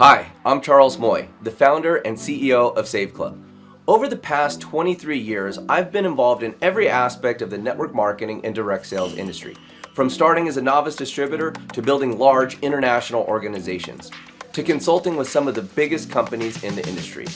Hi, I'm Charles Moy, the founder and CEO of Save Club. Over the past 23 years, I've been involved in every aspect of the network marketing and direct sales industry, from starting as a novice distributor to building large international organizations, to consulting with some of the biggest companies in the industry.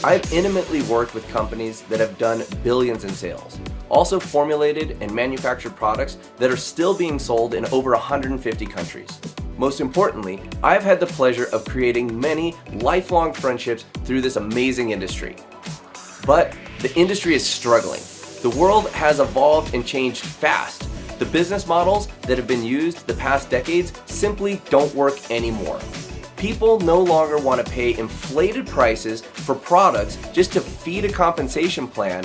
I've intimately worked with companies that have done billions in sales, also formulated and manufactured products that are still being sold in over 150 countries. Most importantly, I've had the pleasure of creating many lifelong friendships through this amazing industry. But the industry is struggling. The world has evolved and changed fast. The business models that have been used the past decades simply don't work anymore. People no longer want to pay inflated prices for products just to feed a compensation plan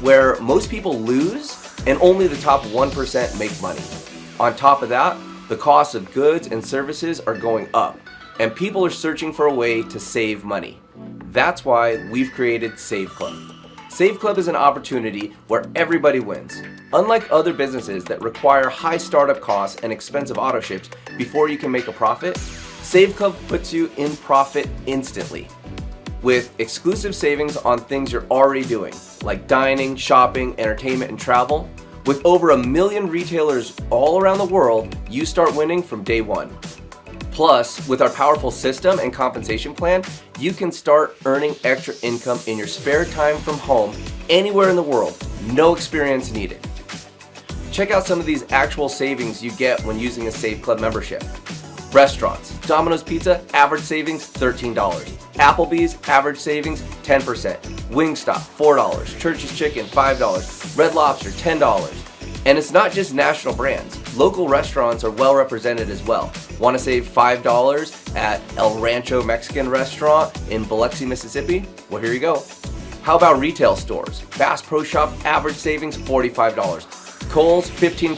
where most people lose and only the top 1% make money. On top of that, the cost of goods and services are going up, and people are searching for a way to save money. That's why we've created Save Club. Save Club is an opportunity where everybody wins. Unlike other businesses that require high startup costs and expensive auto ships before you can make a profit, Save Club puts you in profit instantly. With exclusive savings on things you're already doing, like dining, shopping, entertainment, and travel. With over 1 million retailers all around the world, you start winning from day one. Plus, with our powerful system and compensation plan, you can start earning extra income in your spare time from home, anywhere in the world, no experience needed. Check out some of these actual savings you get when using a Save Club membership. Restaurants: Domino's Pizza, average savings $13. Applebee's, average savings 10%. Wingstop, $4. Church's Chicken, $5. Red Lobster, $10. And it's not just national brands. Local restaurants are well represented as well. Want to save $5 at El Rancho Mexican Restaurant in Biloxi, Mississippi? Well, here you go. How about retail stores? Bass Pro Shop, average savings $45. Kohl's, 15%.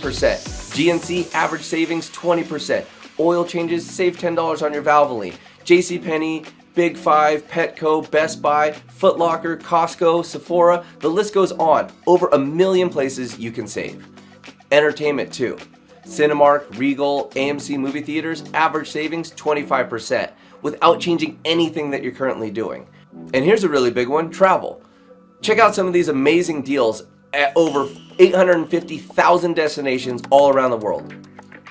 GNC, average savings 20%. Oil changes, save $10 on your Valvoline. JCPenney, Big Five, Petco, Best Buy, Foot Locker, Costco, Sephora, the list goes on. Over 1 million places you can save. Entertainment too. Cinemark, Regal, AMC movie theaters, average savings 25% without changing anything that you're currently doing. And here's a really big one, travel. Check out some of these amazing deals at over 850,000 destinations all around the world.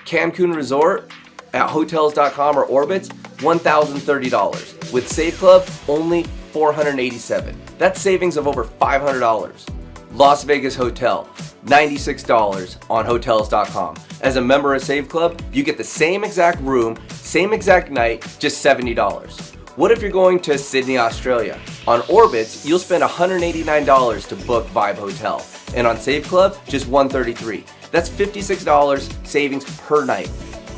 Cancun Resort at hotels.com or Orbitz, $1,030. With Save Club, only $487. That's savings of over $500. Las Vegas Hotel, $96 on hotels.com. As a member of Save Club, you get the same exact room, same exact night, just $70. What if you're going to Sydney, Australia? On Orbitz, you'll spend $189 to book Vibe Hotel. And on Save Club, just $133. That's $56 savings per night.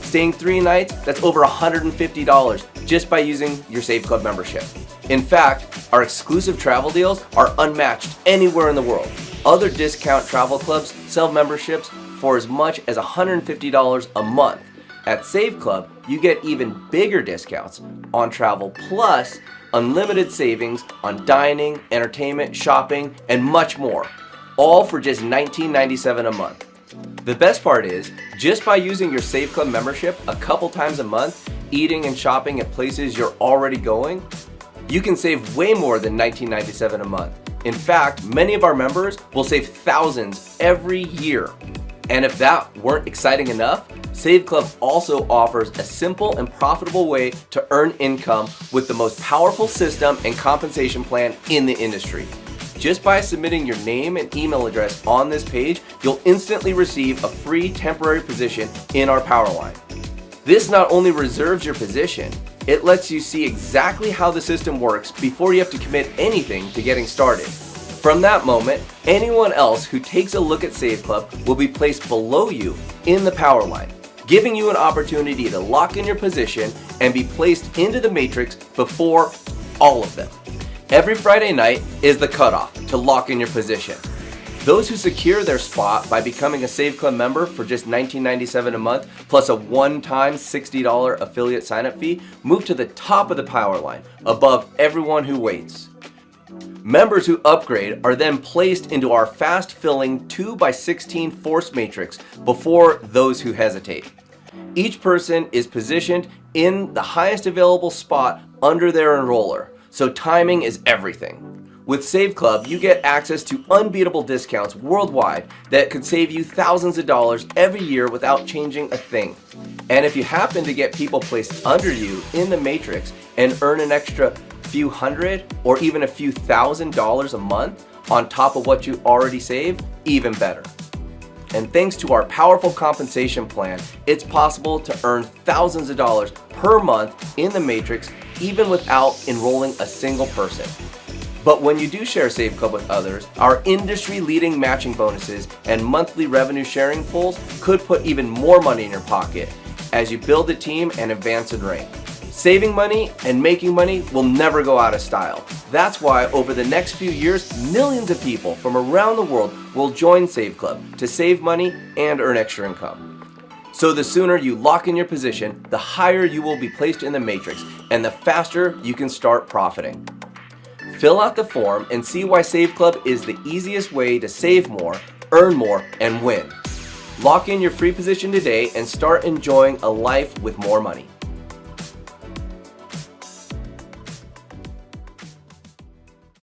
Staying 3 nights, that's over $150 just by using your Save Club membership. In fact, our exclusive travel deals are unmatched anywhere in the world. Other discount travel clubs sell memberships for as much as $150 a month. At Save Club, you get even bigger discounts on travel plus unlimited savings on dining, entertainment, shopping, and much more, all for just $19.97 a month. The best part is, just by using your Save Club membership a couple times a month, eating and shopping at places you're already going, you can save way more than $19.97 a month. In fact, many of our members will save thousands every year. And if that weren't exciting enough, Save Club also offers a simple and profitable way to earn income with the most powerful system and compensation plan in the industry. Just by submitting your name and email address on this page, you'll instantly receive a free temporary position in our power line. This not only reserves your position, it lets you see exactly how the system works before you have to commit anything to getting started. From that moment, anyone else who takes a look at Save Club will be placed below you in the power line, giving you an opportunity to lock in your position and be placed into the matrix before all of them. Every Friday night is the cutoff to lock in your position. Those who secure their spot by becoming a Save Club member for just $19.97 a month plus a one-time $60 affiliate sign-up fee move to the top of the power line, above everyone who waits. Members who upgrade are then placed into our fast-filling 2x16 force matrix before those who hesitate. Each person is positioned in the highest available spot under their enroller, so timing is everything. With Save Club, you get access to unbeatable discounts worldwide that could save you thousands of dollars every year without changing a thing. And if you happen to get people placed under you in the matrix and earn an extra few hundred or even a few $1,000s a month on top of what you already saved, even better. And thanks to our powerful compensation plan, it's possible to earn thousands of dollars per month in the matrix even without enrolling a single person. But when you do share Save Club with others, our industry-leading matching bonuses and monthly revenue sharing pools could put even more money in your pocket as you build a team and advance in rank. Saving money and making money will never go out of style. That's why over the next few years, millions of people from around the world will join Save Club to save money and earn extra income. So the sooner you lock in your position, the higher you will be placed in the matrix and the faster you can start profiting. Fill out the form and see why Save Club is the easiest way to save more, earn more, and win. Lock in your free position today and start enjoying a life with more money.